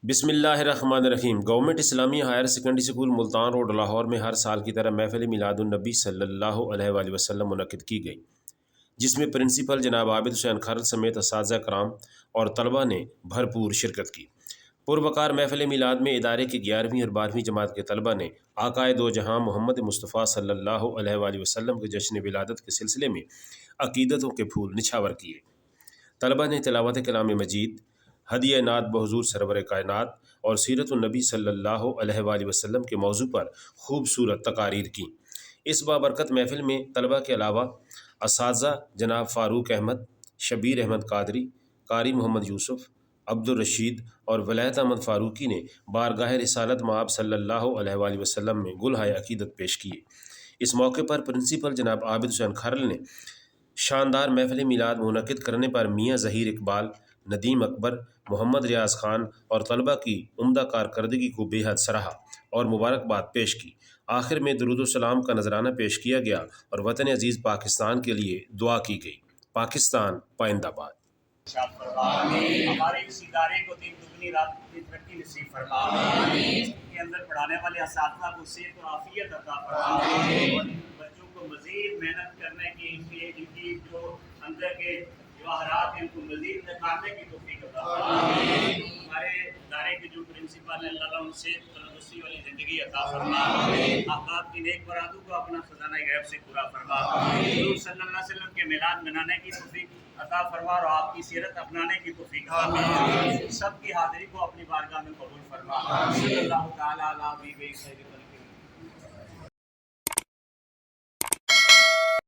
بسم اللہ الرحمن الرحیم۔ گورنمنٹ اسلامی higher secondary school Multan road Lahore میں ہر سال کی طرح محفل میلاد النبی صلی اللہ علیہ وآلہ وسلم منعقد کی گئی، جس میں پرنسپل جناب عابد حسین خرل سمیت اساتذہ کرام اور طلبہ نے بھرپور شرکت کی۔ پروقار محفل میلاد میں ادارے کی 11ویں اور 12ویں جماعت کے طلبہ نے آقائے دو جہاں محمد مصطفیٰ صلی اللہ علیہ وآلہ وسلم کے جشن ولادت کے سلسلے میں عقیدتوں کے پھول نچھاور کیے۔ طلبہ نے تلاوت کلام مجید، ہدیہ نعت بحضور سرور کائنات اور سیرت النبی صلی اللہ علیہ وآلہ وسلم کے موضوع پر خوبصورت تقاریر کی۔ اس بابرکت محفل میں طلبہ کے علاوہ اساتذہ جناب فاروق احمد، شبیر احمد قادری، قاری محمد یوسف، عبد الرشید اور ولایت احمد فاروقی نے بارگاہ رسالت مآب صلی اللہ علیہ وآلہ وسلم میں گلہائے عقیدت پیش کیے۔ اس موقع پر پرنسپل جناب عابد حسین خرل نے شاندار محفل میلاد منعقد کرنے پر میاں ظہیر اقبال، ندیم اکبر، محمد ریاض خان اور طلبہ کی عمدہ کارکردگی کو بے حد سراہا اور مبارکباد پیش کی۔ آخر میں درود و سلام کا نذرانہ پیش کیا گیا اور وطن عزیز پاکستان کے لیے دعا کی گئی۔ پاکستان پائندہ باد۔ ہمارے اس ادارے کو دین دگنی رات کی ترقی نصیب فرما، اس کے اندر پڑھانے والے اساتذہ کو صحت و عافیت عطا فرما، اور بچوں کو مزید محنت کرنے کی، ان کی جو اندر کے جواہرات ہیں ان کو مزید نکھارنے کی توفیق عطا فرما۔ ہمارے ادارے کے جو پرنسپل ہیں اللہ تعالیٰ ان سے تندرستی والی زندگی عطا فرما، آپ کی نیک مرادوں کو اپنا خزانہ غیب سے پورا فرما، حضور صلی اللہ علیہ وسلم کے میلاد منانے کی توفیق عطا فرما اور آپ کی سیرت اپنانے کی توفیق عطا فرما۔ سب کی حاضری کو اپنی بارگاہ میں قبول فرما۔ صلی اللہ تعالیٰ علیہ وسلم۔